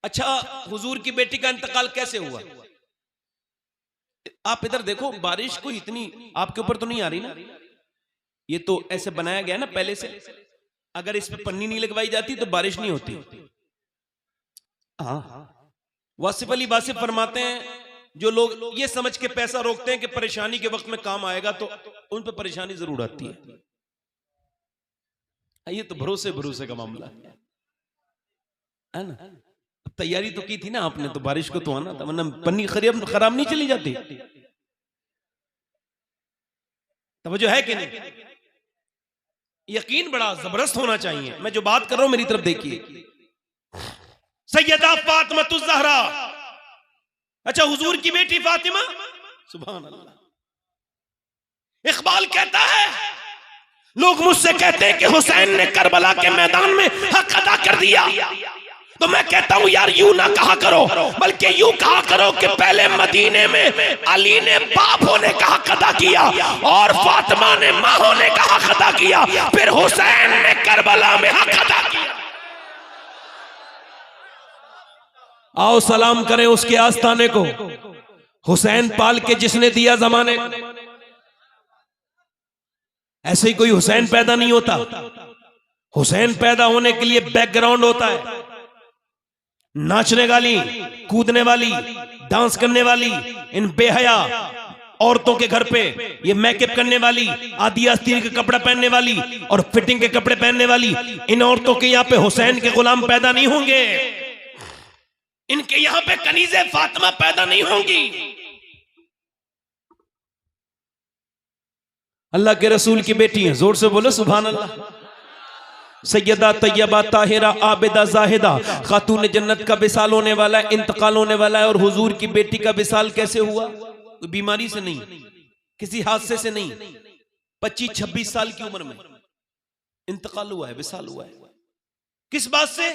अच्छा, हुजूर की बेटी का इंतकाल कैसे हुआ? आप इधर देखो, बारिश कोई इतनी आपके ऊपर तो नहीं आ रही ना। ये तो ऐसे बनाया गया ना पहले से। अगर इस पे पन्नी नहीं लगवाई जाती तो बारिश नहीं होती। हाँ, वासिफ अली वासिफ फरमाते हैं, जो लोग ये समझ के पैसा रोकते हैं कि परेशानी के वक्त में काम आएगा, तो उन पे परेशानी जरूर आती है। ये तो भरोसे भरोसे का मामला है ना। तैयारी तो की थी ना आपने, तो बारिश को तो आना था, वरना पन्नी खराब नहीं चली जाती। तवज्जो है कि नहीं? यकीन बड़ा जबरदस्त होना चाहिए। मैं जो बात कर रहा हूं मेरी तरफ देखिए। सैयदा फातिमा ज़हरा, अच्छा हुजूर की बेटी फातिमा, सुभान अल्लाह। इकबाल कहता है, लोग मुझसे कहते हैं कि हुसैन ने करबला के मैदान में हक अदा कर दिया, तो मैं कहता हूं यार यूं ना कहा करो, बल्कि यूं कहा करो कि पहले मदीने में अली ने बाप होने का हक अदा किया और फातिमा ने मां होने का हक अदा किया, फिर हुसैन ने करबला में हक अदा किया। आओ सलाम करें उसके आस्थाने को, हुसैन पाल के जिसने दिया जमाने। ऐसे ही कोई हुसैन पैदा नहीं होता। हुसैन पैदा होने के लिए बैकग्राउंड होता है। नाचने वाली, कूदने वाली, डांस करने वाली इन बेहया औरतों के घर पे ये मेकअप करने वाली, आदि आस्तीन के कपड़ा पहनने वाली और फिटिंग के कपड़े पहनने वाली इन औरतों के यहाँ पे हुसैन के गुलाम पैदा नहीं होंगे। इनके यहां पे कनीज़े फातिमा पैदा नहीं होंगी। अल्लाह के रसूल की बेटी हैं, जोर से बोलो सुभान अल्लाह। सैयदा तैयबा ताहिरा आबिदा जाहिदा खातून जन्नत का विसाल होने वाला है, इंतकाल होने वाला है। और हुजूर की बेटी का विसाल कैसे हुआ? बीमारी से नहीं, किसी हादसे से नहीं, 25-26 साल की उम्र में इंतकाल हुआ है, विसाल हुआ है। किस बात से?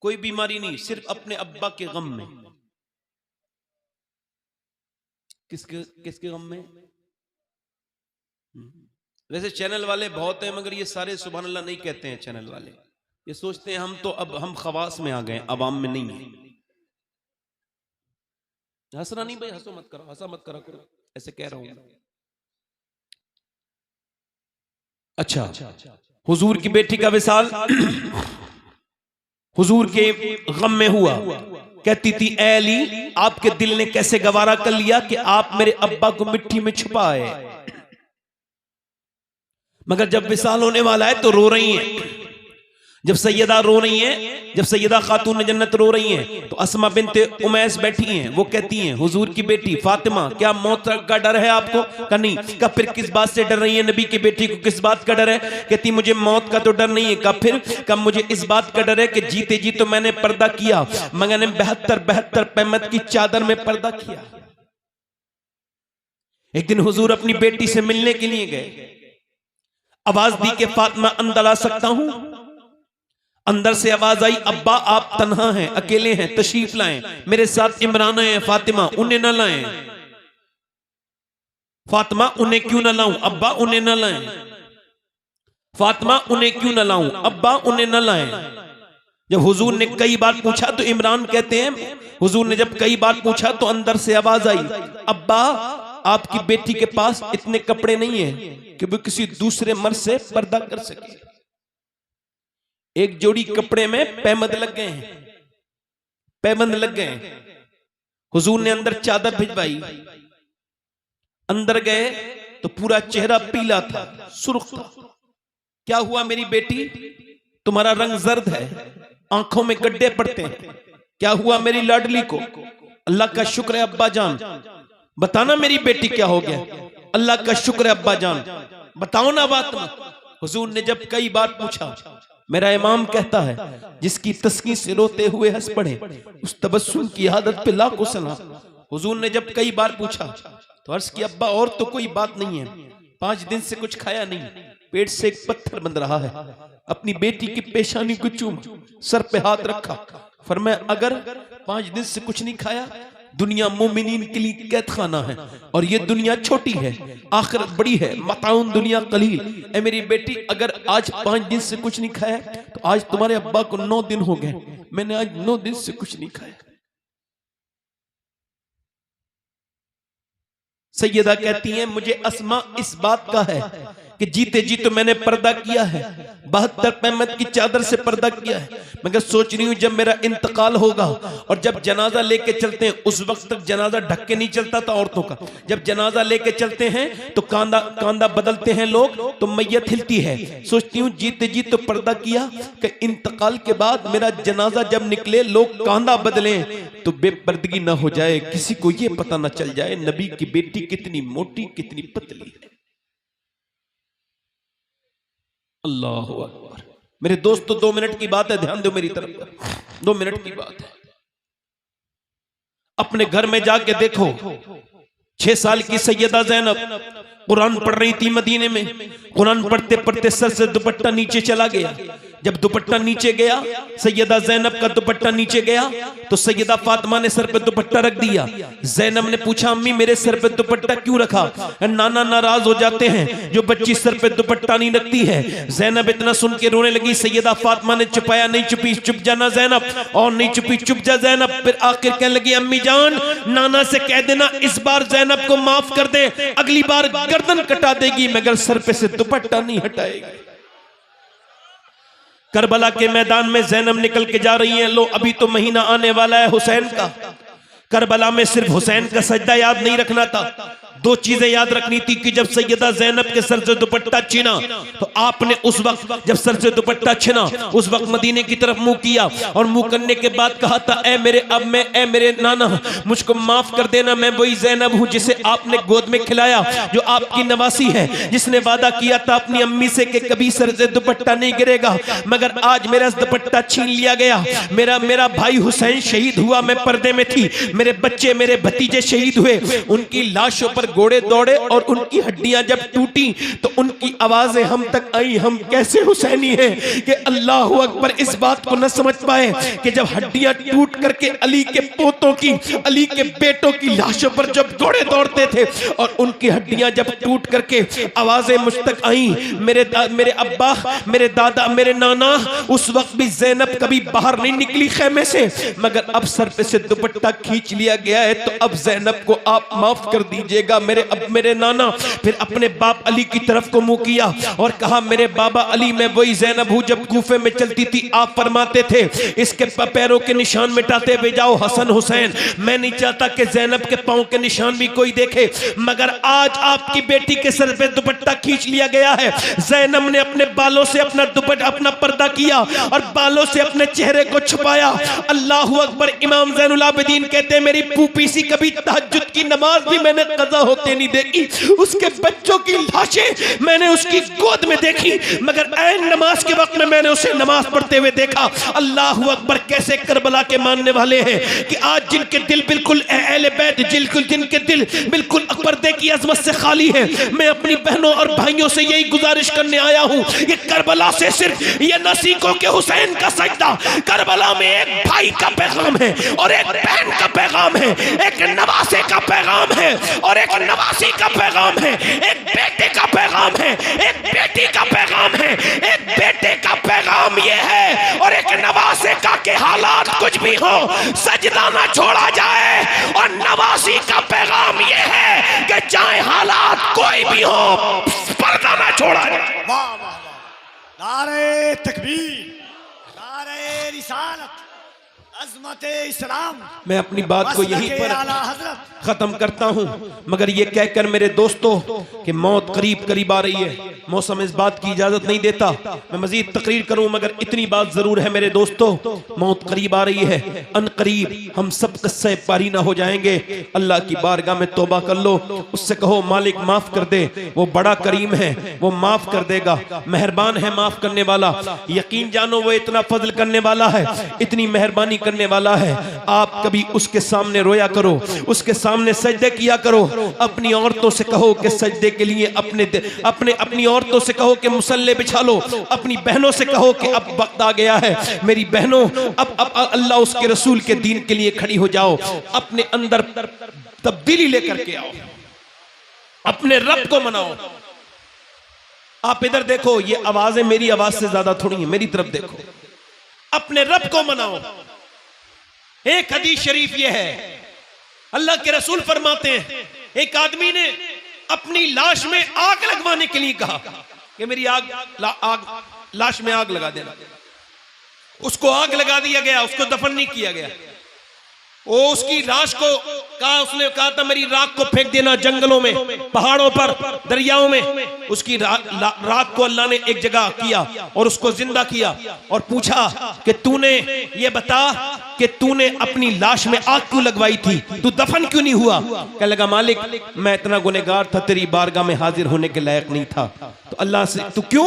कोई बीमारी नहीं, सिर्फ अपने अब्बा के गम में। किसके गम में? वैसे चैनल वाले बहुत हैं, मगर ये सारे सुभान अल्लाह नहीं कहते हैं। चैनल वाले ये सोचते हैं हम तो अब हम खवास में आ गए, अवाम में नहीं है। हंसना नहीं भाई, हंसो मत करो, हंसा मत करा करो, ऐसे कह रहा हूं। अच्छा, हुजूर की बेटी का विसाल हुजूर के गम में हुआ। कहती थी, ऐ अली, आपके दिल ने कैसे गवारा कर लिया कि आप मेरे अब्बा को मिट्टी में छुपाए। मगर जब विसाल होने वाला है तो रो रही हैं। जब सैयदा रो रही हैं, जब सैयदा खातून जन्नत रो रही हैं, तो अस्मा बिनते उमैस बैठी हैं। वो कहती हैं, हुजूर की बेटी फातिमा, क्या मौत का डर है आपको? कहा नहीं। कहा फिर किस बात से डर रही है? नबी की बेटी को किस बात का डर है? कहती मुझे मौत का तो डर नहीं है। कहा फिर? कहा मुझे इस बात का डर है कि जीते जी तो मैंने पर्दा किया, मगर ने 72 पैमत की चादर में पर्दा किया। एक दिन हुजूर अपनी बेटी से मिलने के लिए गए। आवाज दी कि फातिमा अंदर आ सकता हूं? अंदर से आवाज आई, अब्बा आप तन्हा हैं, अकेले हैं, तशरीफ लाएं, मेरे साथ इमरान है। फातिमा, उन्हें न लाएं। फातिमा, उन्हें क्यों न लाऊं? अब्बा उन्हें न लाएं। फातिमा, उन्हें क्यों न लाऊं? अब्बा उन्हें न लाएं। जब हुजूर ने कई बार पूछा तो इमरान कहते हैं, हुजूर ने जब कई बार पूछा तो अंदर से आवाज आई, अब्बा आपकी बेटी के पास इतने कपड़े नहीं है कि वो किसी दूसरे मर्द से पर्दा कर सके। एक जोड़ी कपड़े में पैबंद लग गए हैं, पैबंद लग गए हैं। हुजूर ने अंदर चादर भिजवाई। अंदर गए तो पूरा चेहरा पीला था, सुर्ख था। क्या हुआ मेरी बेटी? तुम्हारा रंग जर्द है, आंखों में गड्ढे पड़ते हैं। क्या हुआ मेरी लाडली को? अल्लाह का शुक्र है अब्बा जान, बताना मेरी बेटी क्या हो गया? अल्लाह का शुक्र है अब्बा जान, बताओ ना बात में। हुजूर ने जब कई बार पूछा, मेरा इमाम कहता है, जिसकी तस्कीन से रोते हुए हंस पड़े उस तबस्सुम की आदत पे लाखों सलाम। हुजूर ने जब कई बार पूछा तो अर्ज किया, अब्बा और तो कोई बात नहीं है, 5 दिन से कुछ खाया नहीं, पेट से एक पत्थर बंध रहा है। अपनी बेटी की पेशानी को चूमा, सर पे हाथ रखा, फरमाया अगर 5 दिन से कुछ नहीं खाया दुनिया मोमिनीन के लिए कैद खाना है और ये दुनिया छोटी है, आखिरत बड़ी है। मताउन दुनिया कलील। ए मेरी बेटी, अगर आज 5 दिन से कुछ नहीं खाया तो आज तुम्हारे अब्बा को 9 दिन हो गए, मैंने आज 9 दिन से कुछ नहीं खाया। सैयदा कहती हैं मुझे अस्मा इस बात का है कि जीते जी तो मैंने पर्दा किया है, 72 पैमत की चादर से पर्दा किया है, मगर सोच रही हूं जब मेरा इंतकाल होगा और जब जनाजा लेके चलते हैं, उस वक्त तक जनाजा ढक के नहीं चलता था औरतों का, जब जनाजा लेके चलते हैं तो कांदा बदलते हैं लोग तो मैयत हिलती है। सोचती हूँ जीते जी तो पर्दा किया कि इंतकाल के बाद मेरा जनाजा जब निकले लोग कांदा बदलें तो बेपर्दगी ना हो जाए, किसी को ये पता ना चल जाए नबी की बेटी कितनी मोटी कितनी पतली है। अल्लाह अकबर। मेरे दोस्तों 2 मिनट की बात है, ध्यान दो मेरी तरफ, 2 मिनट की बात है। अपने घर में जाके देखो, 6 साल की सैयदा ज़ैनब कुरान पढ़ रही थी मदीने में, कुरान पढ़ते पढ़ते सर से दुपट्टा नीचे चला गया। जब दुपट्टा नीचे गया, सैयदा ज़ैनब का दुपट्टा नीचे गया तो सैयदा फातिमा ने सर पे दुपट्टा रख दिया। ज़ैनब ने पूछा अम्मी मेरे सर पे दुपट्टा क्यों रखा? नाना नाराज हो जाते हैं जो बच्ची सर पे दुपट्टा नहीं रखती है। ज़ैनब इतना सुन के रोने लगी। सैयदा फातिमा ने छुपाया, नहीं चुपी, चुप जाना ज़ैनब, और नहीं चुपी, चुप जा ज़ैनब। फिर आखिर कहने लगी अम्मी जान नाना से कह देना इस बार ज़ैनब को माफ कर दे, अगली बार गर्दन कटा देगी मगर सर पे से दुपट्टा नहीं हटाएगी। करबला के मैदान में ज़ैनब निकल के जा रही हैं। लो अभी तो महीना आने वाला है हुसैन का। करबला में सिर्फ हुसैन का सजदा याद नहीं रखना था, 2 चीजें याद रखनी थी कि जब सैयदा ज़ैनब के सर से दुपट्टा छीना तो आपने उस वक्त जब सर से दुपट्टा छीना उस वक्त मदीने की तरफ मुंह किया और मुंह करने के बाद कहा था ऐ मेरे नाना मुझको माफ कर देना, मैं वही ज़ैनब हूं जिसे आपने गोद में खिलाया, जो आपकी नवासी है, जिसने वादा किया था अपनी अम्मी से कि कभी सर से दुपट्टा नहीं गिरेगा, मगर आज मेरा दुपट्टा छीन लिया गया। मेरा भाई हुसैन शहीद हुआ, मैं पर्दे में थी, मेरे बच्चे मेरे भतीजे शहीद हुए, उनकी लाशों पर घोड़े दौड़े और उनकी हड्डियां जब टूटी तो उनकी आवाजें हम तक आई, हम कैसे हुसैनी हैं कि अल्लाह अकबर इस बात को न समझ पाए कि जब हड्डियां टूट करके अली के पोतों की, अली के बेटों की लाशों पर जब घोड़े दौड़ते थे और उनकी हड्डियां जब टूट करके आवाजें मुझ तक आई, मेरे अब्बा, मेरे दादा, मेरे नाना, उस वक्त भी ज़ैनब कभी बाहर नहीं निकली खेमे से, मगर अब सर पे से दुपट्टा खींच लिया गया है तो अब ज़ैनब को आप माफ कर दीजिएगा मेरे नाना। फिर अपने बाप अली की तरफ को मुंह किया और कहा मेरे बाबा अली मैं वही ज़ैनब हूं जब कूफे में चलती थी आप फरमाते थे इसके पैरों के निशान मिटाते हुए जाओ हसन हुसैन, मैं नहीं चाहता कि ज़ैनब के पांव के निशान भी कोई देखे, मगर आज आपकी बेटी के सर पे दुपट्टा खींच लिया गया है। ज़ैनब ने अपने बालों से अपना पर्दा किया और बालों से अपने चेहरे को छुपाया। अल्लाह अकबर। इमाम ज़ैनुल आबिदीन कहते हैं मेरी फूफी सी कभी तहज्जुद की नमाज भी मैंने कज़ा होते नहीं देखी, उसके बच्चों की लाशें मैंने उसकी गोद में देखी, मगर ऐन नमाज के वक्त में मैंने उसे नमाज पढ़ते हुए देखा। अल्लाह अकबर। कैसे करबला के मानने वाले हैं कि आज जिनके दिल बिल्कुल अहले बैत, जिनके दिल बिल्कुल पर्दे की अजमत से खाली है, मैं अपनी बहनों और भाइयों से यही गुजारिश करने आया हूं, ये करबला से सिर्फ ये न सीखो कि हुसैन का सजदा, करबला में एक भाई का पैगाम है और एक बहन का पैगाम है, एक नवासे का पैगाम है और एक नवासी का पैगाम है, एक बेटे का पैगाम है, एक बेटी का पैगाम है, एक बेटे का पैगाम ये है और एक नवासे का के हालात कुछ भी हो सजदा ना छोड़ा जाए, और नवासी का पैगाम ये है कि चाहे हालात कोई भी हो पर्दा ना छोड़ा जाए। वाह वाह वाह, नारे तकबीर, नारे रिसालत, अज़मत इस्लाम। मैं अपनी बात को यहीं पर खत्म करता हूं, मगर ये कहकर मेरे दोस्तों कि मौत करीब करीब आ रही है, मौसम इस बात की इजाजत नहीं देता मैं मजीद तकरीर करूं, मगर इतनी बात जरूर है मेरे दोस्तों, मौत करीब आ रही है, अन करीब हम सब कस्से पारी ना हो जाएंगे। अल्लाह की बारगाह में तौबा कर लो, उससे कहो मालिक माफ कर दे, वो बड़ा करीम है, वो माफ कर देगा, मेहरबान है माफ करने वाला, यकीन जानो वो इतना फजल करने वाला है, इतनी मेहरबानी करने वाला है, आप कभी उसके सामने रोया करो, उसके सामने सजदे किया करो। अपनी औरतों से कहो कि सजदे के लिए अपनी औरतों से कहो कि मुसल्ले बिछा लो। अपनी बहनों से कहो कि अब वक्त आ गया है मेरी बहनों, अब अल्लाह उसके रसूल के दीन के लिए खड़ी हो जाओ। अपने अंदर तब्दीली लेकर के आओ, अपने रब को मनाओ। आप इधर देखो, ये आवाजें मेरी आवाज से ज्यादा थोड़ी है, मेरी तरफ देखो। अपने रब को मनाओ। एक हदीस शरीफ ये है, अल्लाह के रसूल फरमाते हैं, एक आदमी ने अपनी लाश में आग लगवाने के लिए कहा कि मेरी लाश में आग लगा देना। उसको आग लगा दिया गया, उसको दफन नहीं किया गया। वो उसकी लाश को उसने कहा था मेरी राख को फेंक देना जंगलों में, पहाड़ों पर, दरियाओं में। उसकी राख को अल्लाह ने एक जगह किया और उसको जिंदा किया और पूछा कि तूने ये बता कि तूने अपनी लाश में आग क्यों लगवाई थी, तू दफन क्यों नहीं हुआ? कहने लगा मालिक मैं इतना गुनहगार था, तेरी बारगाह में हाजिर होने के लायक नहीं था। तो अल्लाह से तू क्यों?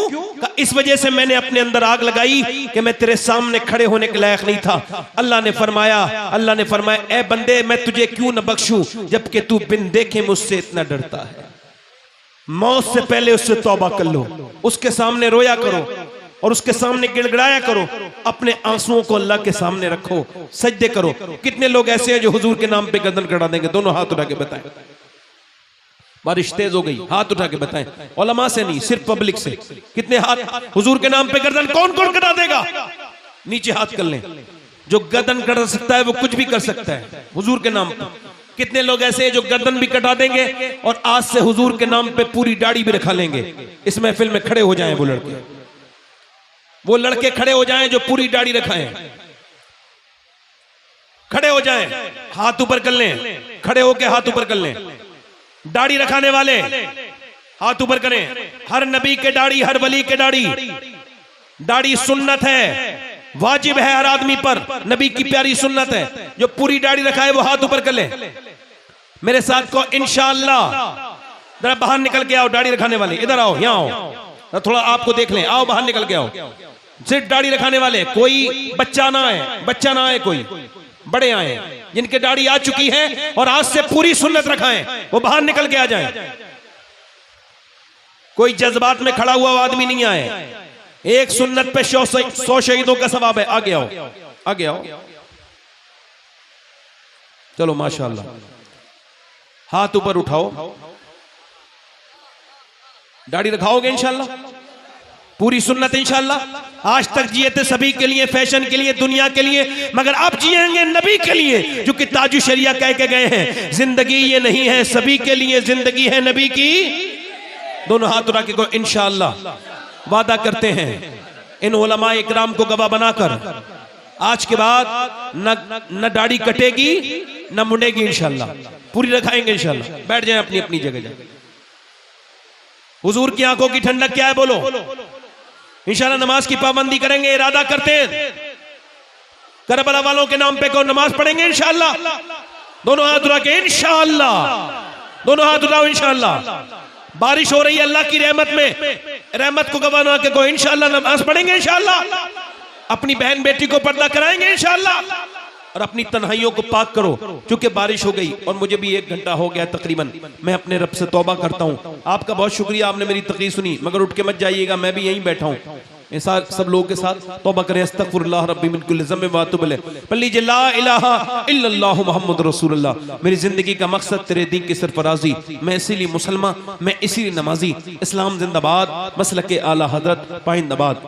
इस वजह से मैंने अपने अंदर आग लगाई कि मैं तेरे सामने खड़े होने के लायक नहीं था। अल्लाह ने फरमाया ए बंदे मैं तुझे क्यों न बख्शूं जबकि तू बिन देखे मुझसे इतना डरता है। मौत से पहले उससे तौबा कर लो, उसके सामने रोया करो और उसके सामने गिड़गिड़ाया करो। अपने आंसुओं को अल्लाह के सामने रखो, सजदे करो। कितने लोग ऐसे हैं जो हुजूर के नाम पे गर्दन कटा देंगे? दोनों हाथ उठा के बताएं। बारिश तेज हो गई, हाथ उठा के बताएं। उलमा से नहीं, सिर्फ पब्लिक से। कितने हाथ हुजूर के नाम पे गर्दन कौन कौन कटा देगा? नीचे हाथ कर लें। जो गर्दन कटा सकता है वो कुछ भी कर सकता है हुजूर के नाम पे। कितने लोग ऐसे हैं जो गर्दन भी कटा देंगे और आज से हुजूर के नाम पे पूरी दाढ़ी भी रखा लेंगे। इस महफिल में खड़े हो जाएं वो लड़के खड़े हो जाएं जो पूरी दाढ़ी रखाएं। खड़े हो जाएं, हाथ ऊपर कर लें, खड़े होके हाथ ऊपर कर लें। दाढ़ी रखाने वाले हाथ ऊपर करें। हर नबी के दाढ़ी, हर वली के दाढ़ी। दाढ़ी सुन्नत है, वाजिब है हर आदमी पर, नबी की प्यारी सुन्नत है। जो पूरी दाढ़ी रखा है वो हाथ ऊपर कर ले। मेरे साथ को इंशाअल्लाह। जरा बाहर निकल के आओ दाढ़ी रखाने वाले, इधर आओ, यहाँ आओ, थोड़ा आपको देख लें। आओ बाहर निकल के आओ। सिर्फ दाढ़ी रखाने वाले, कोई बच्चा ना आए, कोई बड़े आए जिनके दाढ़ी आ चुकी है और आज से पूरी सुन्नत रखाएं, वो बाहर निकल के आ जाएं। कोई जज्बात में खड़ा हुआ आदमी नहीं आए। एक सुन्नत पे 100 शहीदों का सवाब है। आगे आओ, आगे आओ। चलो माशाअल्लाह, हाथ ऊपर उठाओ। दाढ़ी रखाओगे इंशाअल्लाह, पूरी सुन्नत इंशाअल्लाह। आज तक जिए थे सभी के लिए, फैशन के लिए, दुनिया के लिए, मगर अब जिएंगे नबी के लिए, जो कि ताजु शरिया कह के गए हैं। जिंदगी ये नहीं है सभी के लिए, जिंदगी है नबी की। दोनों हाथ उठा के को इंशाअल्लाह वादा करते हैं इन उलमा इकराम को गवाह बनाकर, आज के बाद न दाढ़ी कटेगी न मुड़ेगी इंशाअल्लाह, पूरी रखाएंगे इंशाअल्लाह। बैठ जाएं अपनी अपनी जगह जाए। हुजूर की आंखों की ठंडक क्या है बोलो? इंशाअल्लाह नमाज की पाबंदी करेंगे, इरादा करते हैं। करबला वालों के नाम पे को नमाज पढ़ेंगे इंशाअल्लाह। दोनों हाथ उठा के इंशाअल्लाह, दोनों हाथ उठाओ इंशाअल्लाह। बारिश हो रही है अल्लाह की रहमत में, रहमत को गवाना के को इंशाअल्लाह नमाज पढ़ेंगे इंशाअल्लाह। अपनी बहन बेटी को पर्दा कराएंगे इंशाअल्लाह। और अपनी तन्हाइयों को पाक करो, क्योंकि बारिश हो गई और मुझे भी 1 घंटा हो गया तकरीबन। मैं अपने रब से तौबा करता हूँ। आपका बहुत शुक्रिया, आपने मेरी तकरीर सुनी, मगर उठ के मत जाइएगा, मैं भी यहीं बैठा हूँ। सब लोगों के साथ तौबा करें। अस्तगफिरुल्लाह रब्बी मिन कुल्लि ज़म्बिन व अतूबु इलैह। पढ़ लीजिए ला इलाहा इल्लल्लाहु मुहम्मदुर रसूलुल्लाह। मेरी जिंदगी का मकसद तेरे दीन की सरफराजी, मैं इसीलिए मुसलमान, मैं इसीलिए नमाजी। इस्लाम जिंदाबाद, मसलक आला हजरत पाइंदाबाद।